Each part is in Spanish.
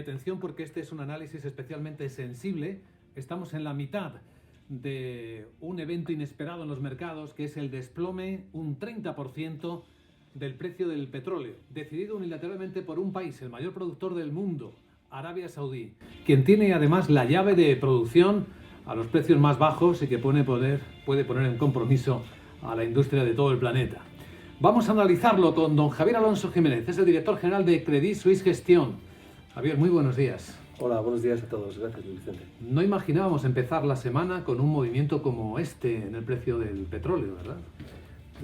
Atención, porque este es un análisis especialmente sensible. Estamos en la mitad de un evento inesperado en los mercados, que es el desplome un 30% del precio del petróleo, decidido unilateralmente por un país, el mayor productor del mundo, Arabia Saudí, quien tiene además la llave de producción a los precios más bajos y que puede poner en compromiso a la industria de todo el planeta. Vamos a analizarlo con don Javier Alonso Jiménez, es el director general de Credit Suisse Gestión. Javier, muy buenos días. Hola, buenos días a todos. Gracias, Vicente. No imaginábamos empezar la semana con un movimiento como este en el precio del petróleo, ¿verdad?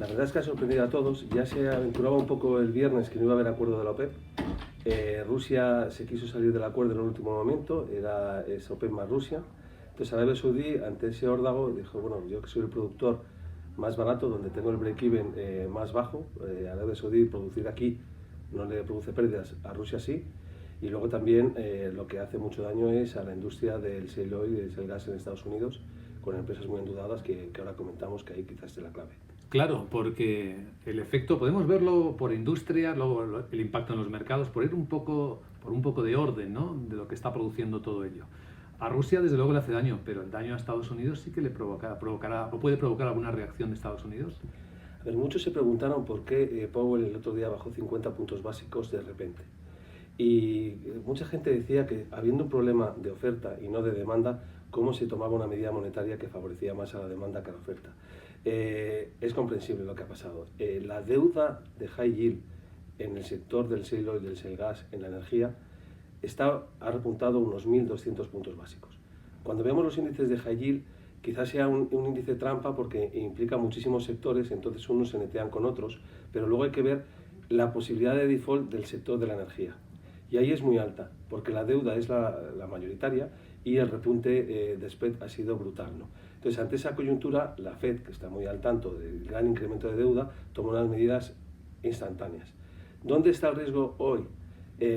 La verdad es que ha sorprendido a todos. Ya se aventuraba un poco el viernes que no iba a haber acuerdo de la OPEP. Rusia se quiso salir del acuerdo en el último momento, es OPEP más Rusia. Entonces Arabia Saudí, ante ese órdago, dijo, bueno, yo que soy el productor más barato, donde tengo el break-even más bajo, Arabia Saudí producir aquí no le produce pérdidas, a Rusia sí. Y luego también lo que hace mucho daño es a la industria del shale oil y del shale gas en Estados Unidos, con empresas muy endeudadas que ahora comentamos que ahí quizás esté la clave. Claro, porque el efecto, podemos verlo por industria, luego el impacto en los mercados, por un poco de orden, ¿no?, de lo que está produciendo todo ello. A Rusia desde luego le hace daño, pero el daño a Estados Unidos sí que le provocará o puede provocar alguna reacción de Estados Unidos. A ver, muchos se preguntaron por qué Powell el otro día bajó 50 puntos básicos de repente. Y mucha gente decía que habiendo un problema de oferta y no de demanda, cómo se tomaba una medida monetaria que favorecía más a la demanda que a la oferta. Es comprensible lo que ha pasado. La deuda de high yield en el sector del shale oil, del shale gas, en la energía, ha repuntado unos 1.200 puntos básicos. Cuando vemos los índices de high yield, quizás sea un índice trampa porque implica muchísimos sectores, entonces unos se netean con otros, pero luego hay que ver la posibilidad de default del sector de la energía. Y ahí es muy alta, porque la deuda es la mayoritaria y el repunte de spread ha sido brutal, ¿no? Entonces, ante esa coyuntura, la Fed, que está muy al tanto del gran incremento de deuda, toma unas medidas instantáneas. ¿Dónde está el riesgo hoy?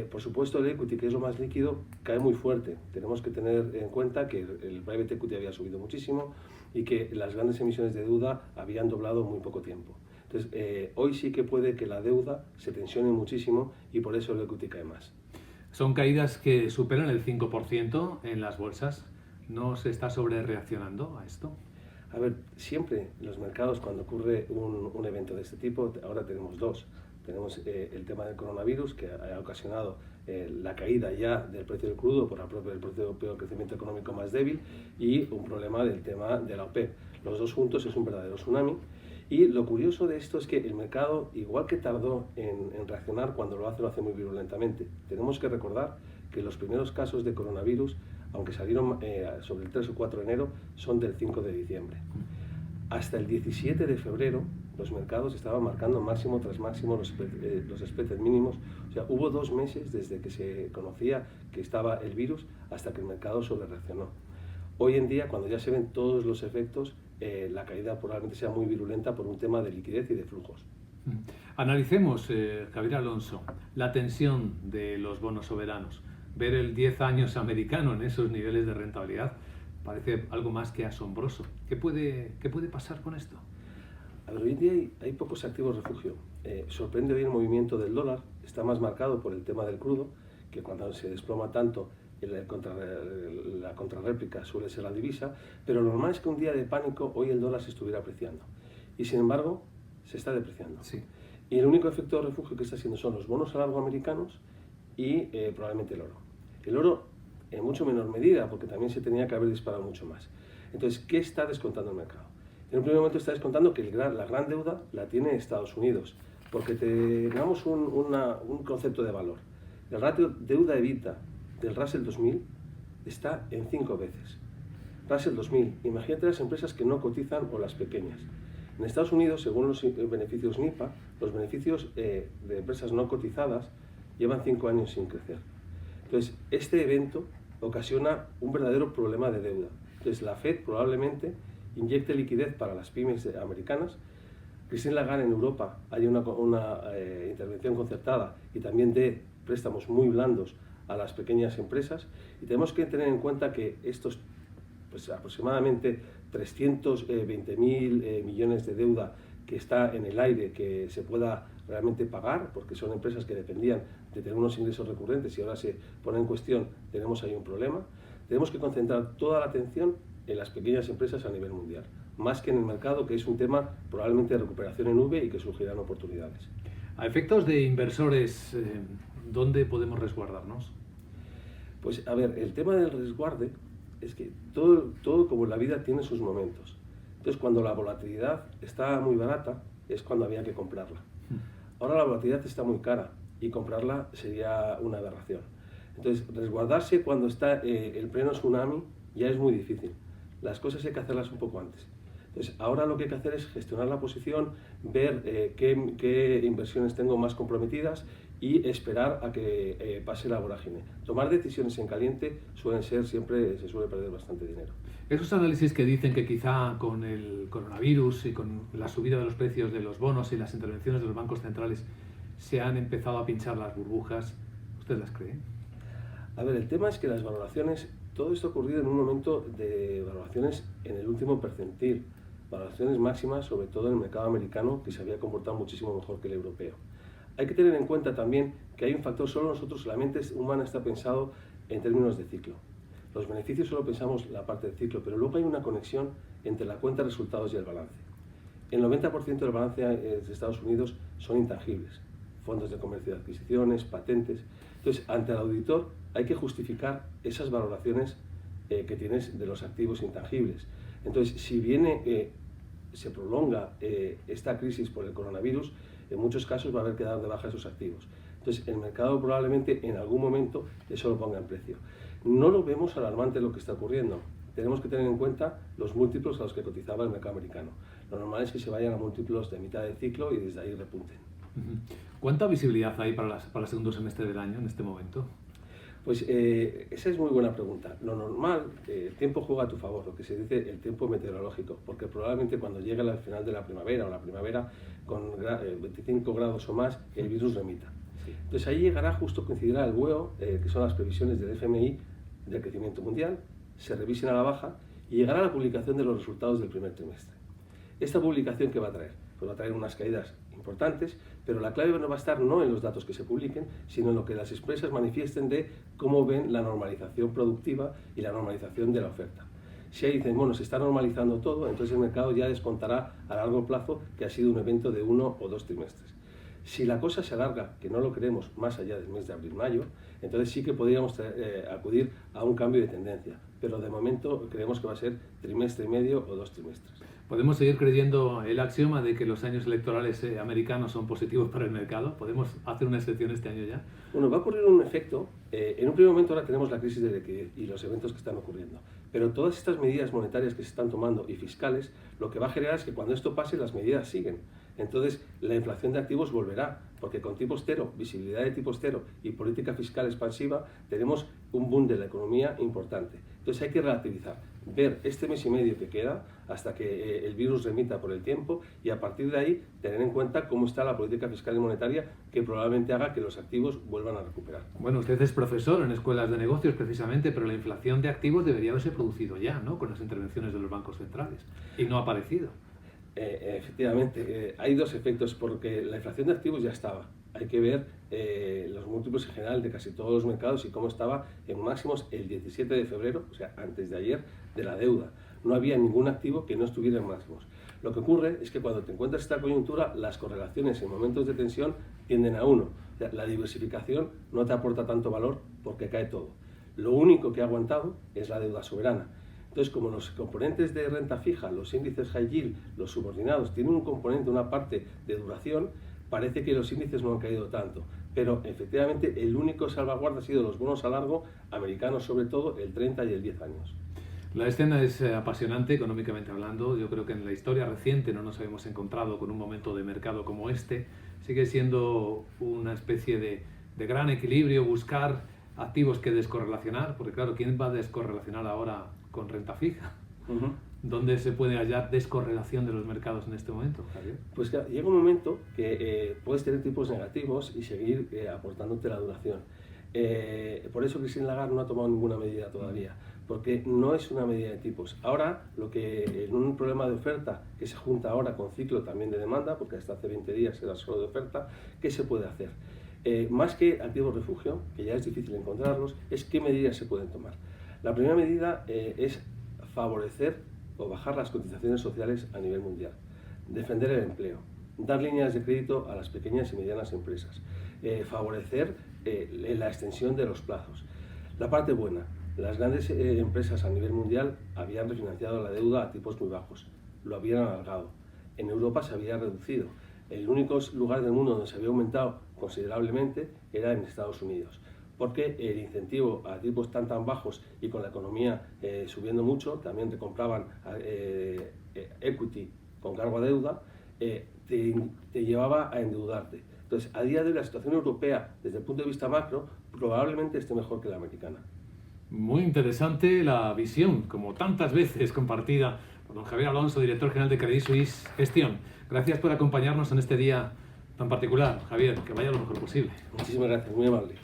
Por supuesto, el equity, que es lo más líquido, cae muy fuerte. Tenemos que tener en cuenta que el private equity había subido muchísimo y que las grandes emisiones de deuda habían doblado en muy poco tiempo. Entonces, hoy sí que puede que la deuda se tensione muchísimo y por eso el equity cae más. Son caídas que superan el 5% en las bolsas. ¿No se está sobrereaccionando a esto? A ver, siempre en los mercados cuando ocurre un evento de este tipo, ahora tenemos dos. Tenemos el tema del coronavirus, que ha ocasionado la caída ya del precio del crudo por el propio crecimiento económico más débil, y un problema del tema de la OPEP. Los dos juntos es un verdadero tsunami. Y lo curioso de esto es que el mercado, igual que tardó en reaccionar, cuando lo hace muy virulentamente. Tenemos que recordar que los primeros casos de coronavirus, aunque salieron sobre el 3 o 4 de enero, son del 5 de diciembre. Hasta el 17 de febrero, los mercados estaban marcando máximo tras máximo los spreads mínimos. O sea, hubo 2 meses desde que se conocía que estaba el virus hasta que el mercado sobrereaccionó. Hoy en día, cuando ya se ven todos los efectos, la caída probablemente sea muy virulenta por un tema de liquidez y de flujos. Analicemos, Javier Alonso, la tensión de los bonos soberanos. Ver el 10 años americano en esos niveles de rentabilidad parece algo más que asombroso. ¿Qué puede pasar con esto? A ver, hoy en día hay pocos activos refugio. Sorprende hoy el movimiento del dólar. Está más marcado por el tema del crudo, que cuando se desploma tanto, la contrarréplica suele ser la divisa, pero lo normal es que un día de pánico hoy el dólar se estuviera apreciando. Y sin embargo, se está depreciando. Sí. Y el único efecto de refugio que está haciendo son los bonos a largo americanos y probablemente el oro. El oro en mucho menor medida, porque también se tenía que haber disparado mucho más. Entonces, ¿qué está descontando el mercado? En un primer momento está descontando que la gran deuda la tiene Estados Unidos, porque tengamos un concepto de valor. El ratio deuda-evita del Russell 2000 está en 5 veces. Russell 2000, imagínate las empresas que no cotizan o las pequeñas. En Estados Unidos, según los beneficios NIPA, los beneficios de empresas no cotizadas llevan 5 años sin crecer. Entonces, este evento ocasiona un verdadero problema de deuda. Entonces, la Fed probablemente inyecte liquidez para las pymes americanas. Christine Lagarde en Europa haya una intervención concertada y también dé préstamos muy blandos a las pequeñas empresas, y tenemos que tener en cuenta que estos aproximadamente 320.000 millones de deuda que está en el aire, que se pueda realmente pagar, porque son empresas que dependían de tener unos ingresos recurrentes y ahora se pone en cuestión, tenemos ahí un problema. Tenemos que concentrar toda la atención en las pequeñas empresas a nivel mundial, más que en el mercado, que es un tema probablemente de recuperación en V y que surgirán oportunidades. A efectos de inversores, ¿dónde podemos resguardarnos? Pues a ver, el tema del resguarde es que todo como en la vida tiene sus momentos. Entonces, cuando la volatilidad está muy barata, es cuando había que comprarla. Ahora la volatilidad está muy cara y comprarla sería una aberración. Entonces, resguardarse cuando está el pleno tsunami ya es muy difícil. Las cosas hay que hacerlas un poco antes. Entonces, ahora lo que hay que hacer es gestionar la posición, ver qué inversiones tengo más comprometidas y esperar a que pase la vorágine. Tomar decisiones en caliente se suele perder bastante dinero. Esos análisis que dicen que quizá con el coronavirus y con la subida de los precios de los bonos y las intervenciones de los bancos centrales se han empezado a pinchar las burbujas, ¿usted las cree? A ver, el tema es que las valoraciones, todo esto ha ocurrido en un momento de valoraciones en el último percentil, valoraciones máximas, sobre todo en el mercado americano, que se había comportado muchísimo mejor que el europeo. Hay que tener en cuenta también que hay un factor, solo nosotros, la mente humana está pensado en términos de ciclo. Los beneficios solo pensamos la parte del ciclo, pero luego hay una conexión entre la cuenta de resultados y el balance. El 90% del balance de Estados Unidos son intangibles, fondos de comercio de adquisiciones, patentes. Entonces, ante el auditor hay que justificar esas valoraciones que tienes de los activos intangibles. Entonces, si se prolonga esta crisis por el coronavirus, en muchos casos va a haber que dar de baja esos activos. Entonces, el mercado probablemente en algún momento eso lo ponga en precio. No lo vemos alarmante lo que está ocurriendo. Tenemos que tener en cuenta los múltiplos a los que cotizaba el mercado americano. Lo normal es que se vayan a múltiplos de mitad de ciclo y desde ahí repunten. ¿Cuánta visibilidad hay para el segundo semestre del año en este momento? Pues esa es muy buena pregunta. Lo normal, el tiempo juega a tu favor, lo que se dice el tiempo meteorológico, porque probablemente cuando llegue al final de la primavera o la primavera con 25 grados o más, el virus remita. Sí. Entonces ahí llegará, justo coincidirá el BOE, que son las previsiones del FMI del crecimiento mundial, se revisen a la baja y llegará la publicación de los resultados del primer trimestre. ¿Esta publicación qué va a traer? Pues va a traer unas caídas importantes, pero la clave no va a estar no en los datos que se publiquen, sino en lo que las empresas manifiesten de cómo ven la normalización productiva y la normalización de la oferta. Si ahí dicen, bueno, se está normalizando todo, entonces el mercado ya descontará a largo plazo que ha sido un evento de 1 o 2 trimestres. Si la cosa se alarga, que no lo queremos, más allá del mes de abril-mayo, entonces sí que podríamos acudir a un cambio de tendencia, pero de momento creemos que va a ser trimestre y medio o 2 trimestres. ¿Podemos seguir creyendo el axioma de que los años electorales americanos son positivos para el mercado? ¿Podemos hacer una excepción este año ya? Bueno, va a ocurrir un efecto. En un primer momento ahora tenemos la crisis de liquidez y los eventos que están ocurriendo. Pero todas estas medidas monetarias que se están tomando y fiscales, lo que va a generar es que cuando esto pase las medidas siguen. Entonces la inflación de activos volverá, porque con tipos cero, visibilidad de tipos cero y política fiscal expansiva tenemos un boom de la economía importante. Entonces hay que relativizar, ver este mes y medio que queda hasta que el virus remita por el tiempo y a partir de ahí tener en cuenta cómo está la política fiscal y monetaria que probablemente haga que los activos vuelvan a recuperar. Bueno, usted es profesor en escuelas de negocios precisamente, pero la inflación de activos debería haberse producido ya, ¿no? Con las intervenciones de los bancos centrales y no ha aparecido. Efectivamente, hay dos efectos, porque la inflación de activos ya estaba. Hay que ver los múltiplos en general de casi todos los mercados y cómo estaba en máximos el 17 de febrero, o sea, antes de ayer, de la deuda. No había ningún activo que no estuviera en máximos. Lo que ocurre es que cuando te encuentras esta coyuntura, las correlaciones en momentos de tensión tienden a 1. O sea, la diversificación no te aporta tanto valor porque cae todo. Lo único que ha aguantado es la deuda soberana. Entonces, como los componentes de renta fija, los índices high yield, los subordinados, tienen un componente, una parte de duración, parece que los índices no han caído tanto. Pero efectivamente el único salvaguarda ha sido los bonos a largo, americanos sobre todo, el 30 y el 10 años. La escena es apasionante económicamente hablando. Yo creo que en la historia reciente no nos habíamos encontrado con un momento de mercado como este. Sigue siendo una especie de gran equilibrio, buscar activos que descorrelacionar, porque claro, ¿quién va a descorrelacionar ahora con renta fija? ¿Dónde se puede hallar descorrelación de los mercados en este momento, Javier? Pues llega un momento que puedes tener tipos negativos y seguir aportándote la duración. Por eso Christine Lagarde no ha tomado ninguna medida todavía, porque no es una medida de tipos. Ahora, lo que en un problema de oferta que se junta ahora con ciclo también de demanda, porque hasta hace 20 días era solo de oferta, ¿qué se puede hacer? Más que activos refugio, que ya es difícil encontrarlos, es qué medidas se pueden tomar. La primera medida es favorecer o bajar las cotizaciones sociales a nivel mundial, defender el empleo, dar líneas de crédito a las pequeñas y medianas empresas, favorecer la extensión de los plazos. La parte buena, las grandes empresas a nivel mundial habían refinanciado la deuda a tipos muy bajos, lo habían alargado. En Europa se había reducido. El único lugar del mundo donde se había aumentado considerablemente era en Estados Unidos, porque el incentivo a tipos tan bajos y con la economía subiendo mucho, también te compraban equity con cargo a deuda, te llevaba a endeudarte. Entonces, a día de hoy la situación europea, desde el punto de vista macro, probablemente esté mejor que la americana. Muy interesante la visión, como tantas veces compartida por don Javier Alonso, director general de Credit Suisse Gestión. Gracias por acompañarnos en este día tan particular, Javier, que vaya lo mejor posible. Muchísimas gracias, muy amable.